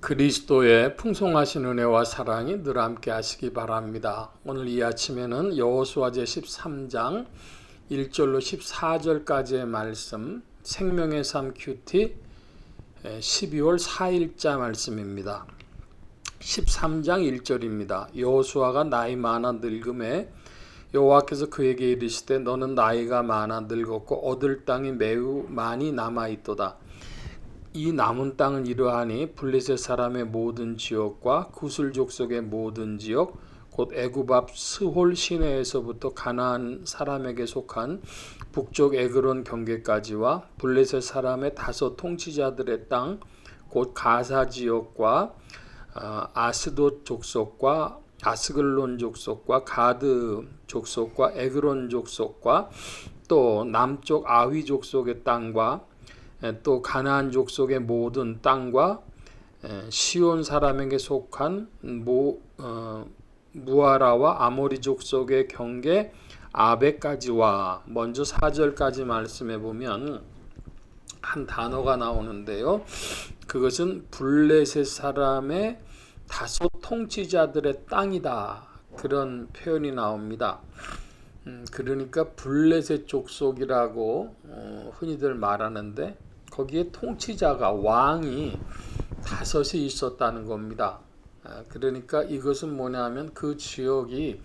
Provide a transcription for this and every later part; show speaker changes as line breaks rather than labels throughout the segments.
그리스도의 풍성하신 은혜와 사랑이 늘 함께 하시기 바랍니다. 오늘 이 아침에는 여호수아제 13장 1절로 14절까지의 말씀, 생명의 삶 큐티 12월 4일자 말씀입니다. 13장 1절입니다. 여호수아가 나이 많아 늙음에 여호와께서 그에게 이르시되 너는 나이가 많아 늙었고 얻을 땅이 매우 많이 남아있도다. 이 남은 땅은 이러하니 블레셋 사람의 모든 지역과 구슬 족속의 모든 지역 곧 애굽 앞 스홀 시내에서부터 가나안 사람에게 속한 북쪽 에그론 경계까지와 블레셋 사람의 다섯 통치자들의 땅 곧 가사 지역과 아스돗 족속과 아스글론 족속과 가드 족속과 에그론 족속과 또 남쪽 아위 족속의 땅과 또 가나안 족속의 모든 땅과 시온 사람에게 속한 무아라와 아모리 족속의 경계 아벡까지와 먼저 4절까지 말씀해 보면 한 단어가 나오는데요. 그것은 블레셋 사람의 다섯 통치자들의 땅이다. 그런 표현이 나옵니다. 그러니까 블레셋 족속이라고 흔히들 말하는데 거기에 통치자가 왕이 다섯이 있었다는 겁니다. 그러니까 이것은 뭐냐면 그 지역이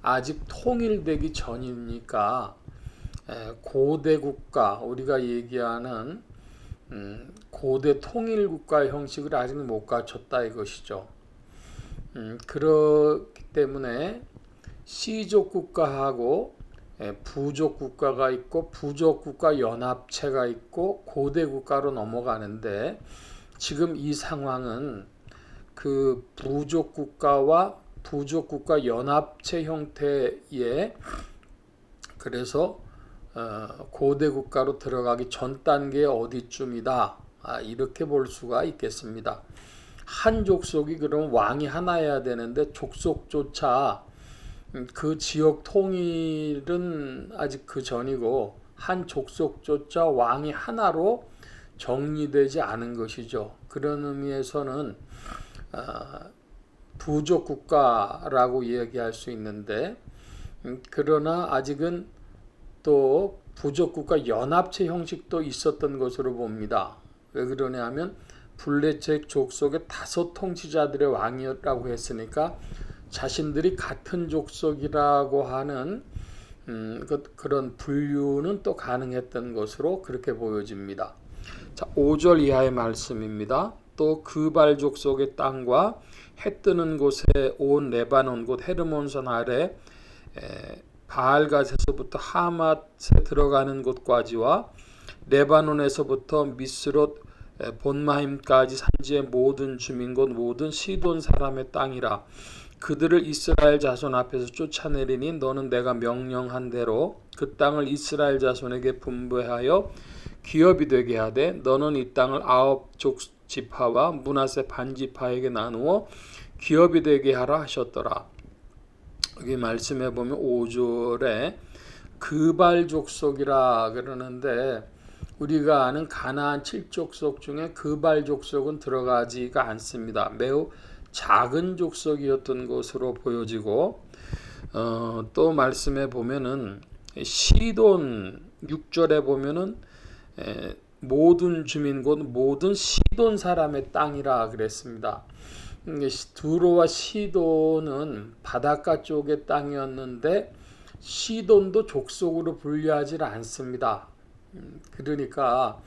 아직 통일되기 전이니까 고대 국가, 우리가 얘기하는 고대 통일 국가 형식을 아직 못 갖췄다 이것이죠. 그렇기 때문에 C족 국가하고 부족 국가가 있고 부족 국가 연합체가 있고 고대 국가로 넘어가는데 지금 이 상황은 그 부족 국가와 부족 국가 연합체 형태의 그래서 고대 국가로 들어가기 전 단계 어디쯤이다 이렇게 볼 수가 있겠습니다. 한 족속이 그럼 왕이 하나여야 되는데 족속조차 그 지역 통일은 아직 그 전이고 한 족속조차 왕이 하나로 정리되지 않은 것이죠. 그런 의미에서는 부족 국가라고 이야기할 수 있는데 그러나 아직은 또 부족 국가 연합체 형식도 있었던 것으로 봅니다. 왜 그러냐 하면 블레셋 족속의 다섯 통치자들의 왕이라고 했으니까 자신들이 같은 족속이라고 하는 그런 분류는 또 가능했던 것으로 그렇게 보여집니다. 자, 5절 이하의 말씀입니다. 또 그발 족속의 땅과 해 뜨는 곳에 온 레바논 곧 헤르몬산 아래 바알갓에서부터 하맛에 들어가는 곳까지와 레바논에서부터 미스롯 본마임까지 산지의 모든 주민 곧 모든 시돈 사람의 땅이라. 그들을 이스라엘 자손 앞에서 쫓아내리니 너는 내가 명령한 대로 그 땅을 이스라엘 자손에게 분배하여 기업이 되게 하되 너는 이 땅을 아홉 족 지파와 므낫세 반 지파에게 나누어 기업이 되게 하라 하셨더라. 여기 말씀해 보면 5절에 그발 족속이라 그러는데 우리가 아는 가나안 7족속 중에 그발 족속은 들어가지가 않습니다. 매우 작은 족속이었던 것으로 보여지고 또 말씀해 보면은 시돈 6절에 보면은 모든 주민 곧 모든 시돈 사람의 땅이라 그랬습니다. 두로와 시돈은 바닷가 쪽의 땅이었는데 시돈도 족속으로 분류하지 않습니다. 그러니까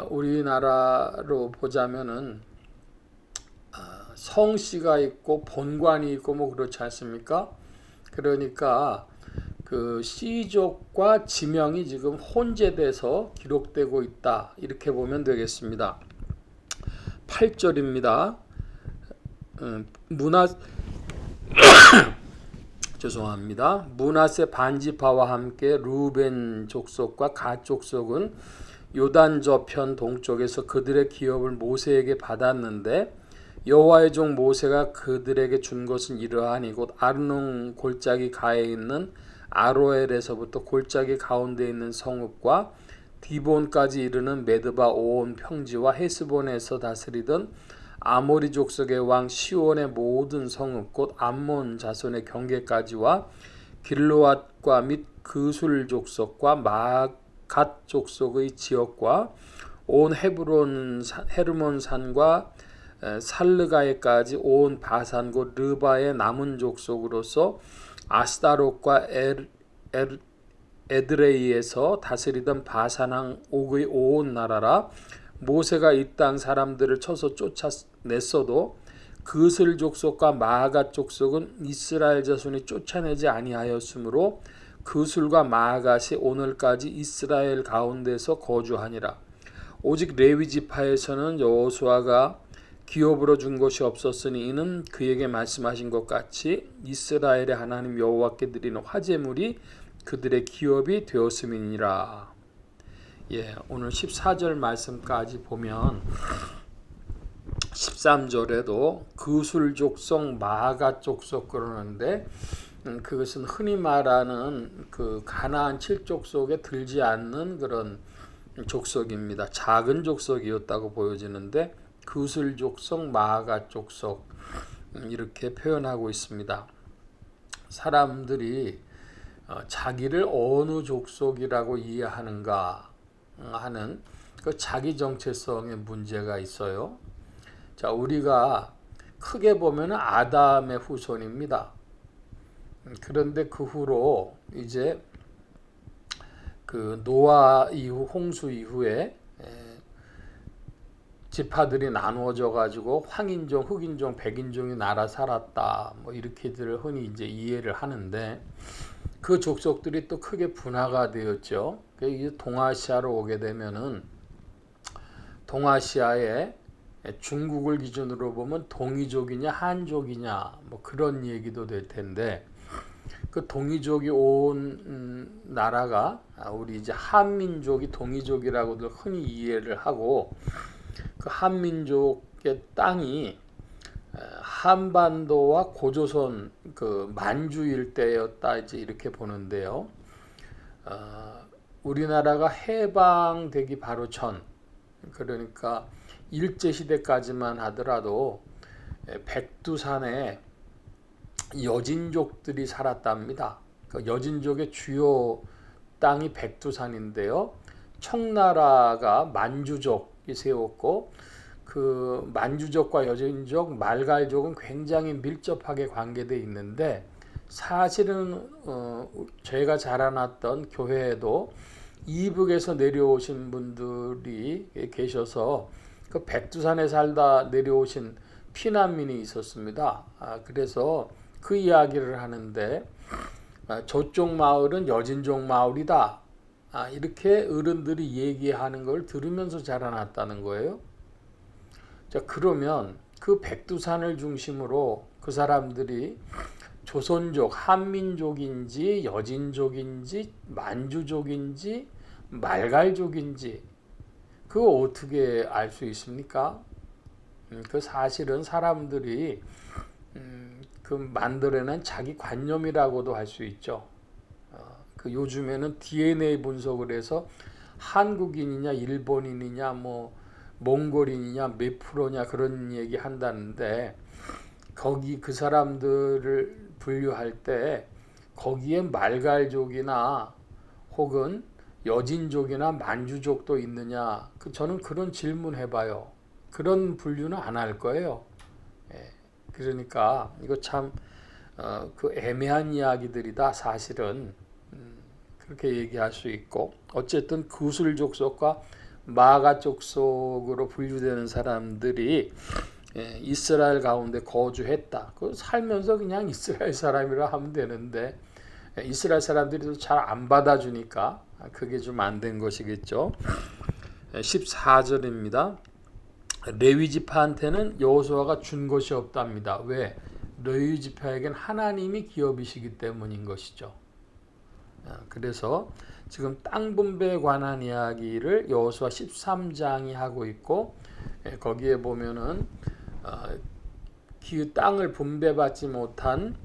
우리나라로 보자면은 성씨가 있고 본관이 있고 뭐 그렇지 않습니까? 그러니까 그 시족과 지명이 지금 혼재돼서 기록되고 있다 이렇게 보면 되겠습니다. 8절입니다. 죄송합니다. 므낫세 반지파와 함께 루벤 족속과 갓 족속은 요단 저편 동쪽에서 그들의 기업을 모세에게 받았는데 여호와의 종 모세가 그들에게 준 것은 이러하니 곧 아르논 골짜기 가에 있는 아로엘에서부터 골짜기 가운데 있는 성읍과 디본까지 이르는 메드바 온 평지와 헤스본에서 다스리던 아모리 족속의 왕 시온의 모든 성읍 곧 암몬 자손의 경계까지와 길르앗과 및 그술 족속과 마갓 족속의 지역과 온 헤르몬 산과 살르가에까지 온 바산 곧 르바의 남은 족속으로서 아스타롯과 에드레이에서 다스리던 바산왕 옥의 온 나라라. 모세가 이 땅 사람들을 쳐서 쫓아냈어도 그슬 족속과 마갓 족속은 이스라엘 자손이 쫓아내지 아니하였으므로 그술과 마갓이 오늘까지 이스라엘 가운데서 거주하니라. 오직 레위 지파에서는 여호수아가 기업으로 준 것이 없었으니 이는 그에게 말씀하신 것 같이 이스라엘의 하나님 여호와께 드리는 화제물이 그들의 기업이 되었음이니라. 오늘 14절 말씀까지 보면 13절에도 그술 족속, 마갓 족속 그러는데 그것은 흔히 말하는 그 가나안 7족속에 들지 않는 그런 족속입니다. 작은 족속이었다고 보여지는데 그술 족속, 마갓 족속 이렇게 표현하고 있습니다. 사람들이 자기를 어느 족속이라고 이해하는가 하는 그 자기 정체성의 문제가 있어요. 자, 우리가 크게 보면 아담의 후손입니다. 그런데 그 후로 이제 그 노아 이후 홍수 이후에 지파들이 나누어져 가지고 황인종, 흑인종, 백인종이 나라 살았다. 뭐 이렇게들 흔히 이제 이해를 하는데 그 족속들이 또 크게 분화가 되었죠. 이제 동아시아로 오게 되면은 동아시아에 중국을 기준으로 보면 동이족이냐 한족이냐 뭐 그런 얘기도 될 텐데 그 동이족이 온 나라가 우리 이제 한민족이 동이족이라고들 흔히 이해를 하고 그 한민족의 땅이 한반도와 고조선 그 만주 일대였다 이제 이렇게 보는데요. 우리나라가 해방되기 바로 전 그러니까 일제시대까지만 하더라도 백두산에 여진족들이 살았답니다. 그 여진족의 주요 땅이 백두산인데요. 청나라가 만주족이 세웠고 그 만주족과 여진족, 말갈족은 굉장히 밀접하게 관계되어 있는데 사실은 저희가 자라났던 교회에도 이북에서 내려오신 분들이 계셔서 그 백두산에 살다 내려오신 피난민이 있었습니다. 그래서 그 이야기를 하는데 저쪽 마을은 여진족 마을이다. 이렇게 어른들이 얘기하는 걸 들으면서 자라났다는 거예요. 자, 그러면 그 백두산을 중심으로 그 사람들이 조선족, 한민족인지 여진족인지 만주족인지 말갈족인지 그거 어떻게 알 수 있습니까? 그 사실은 사람들이 그 만들어낸 자기 관념이라고도 할 수 있죠. 그 요즘에는 DNA 분석을 해서 한국인이냐 일본인이냐 뭐 몽골인이냐 몇 프로냐 그런 얘기 한다는데 거기 그 사람들을 분류할 때 거기에 말갈족이나 혹은 여진족이나 만주족도 있느냐 저는 그런 질문 해봐요. 그런 분류는 안 할 거예요. 그러니까 이거 참 그 애매한 이야기들이다 사실은 그렇게 얘기할 수 있고 어쨌든 구슬 족속과 마가 족속으로 분류되는 사람들이 이스라엘 가운데 거주했다. 그 살면서 그냥 이스라엘 사람이라 하면 되는데 이스라엘 사람들이 잘 안 받아주니까 그게 좀 안 된 것이겠죠. 14절입니다. 레위 지파한테는 여호수아가 준 것이 없답니다. 왜? 레위 지파에겐 하나님이 기업이시기 때문인 것이죠. 그래서 지금 땅 분배에 관한 이야기를 여호수아 13장이 하고 있고 거기에 보면은 그 땅을 분배받지 못한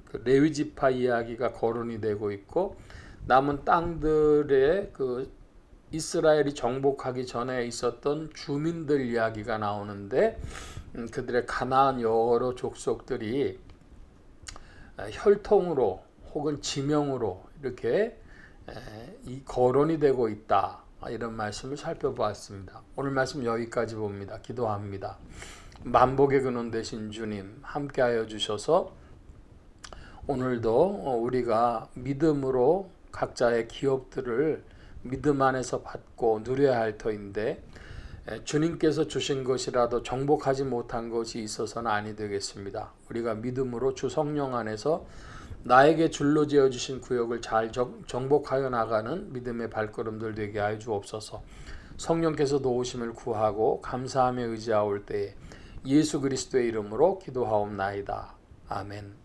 그 레위 지파 이야기가 거론이 되고 있고 남은 땅들의 그 이스라엘이 정복하기 전에 있었던 주민들 이야기가 나오는데 그들의 가나안 여러 족속들이 혈통으로 혹은 지명으로 이렇게 이 거론이 되고 있다. 이런 말씀을 살펴보았습니다. 오늘 말씀 여기까지 봅니다. 기도합니다. 만복의 근원 되신 주님 함께하여 주셔서 오늘도 우리가 믿음으로 각자의 기업들을 믿음 안에서 받고 누려야 할 터인데 주님께서 주신 것이라도 정복하지 못한 것이 있어서는 아니 되겠습니다. 우리가 믿음으로 주 성령 안에서 나에게 줄로 지어주신 구역을 잘 정복하여 나가는 믿음의 발걸음들 되게 하여 주옵소서. 성령께서 도우심을 구하고 감사하며 의지하올 때에 예수 그리스도의 이름으로 기도하옵나이다. 아멘.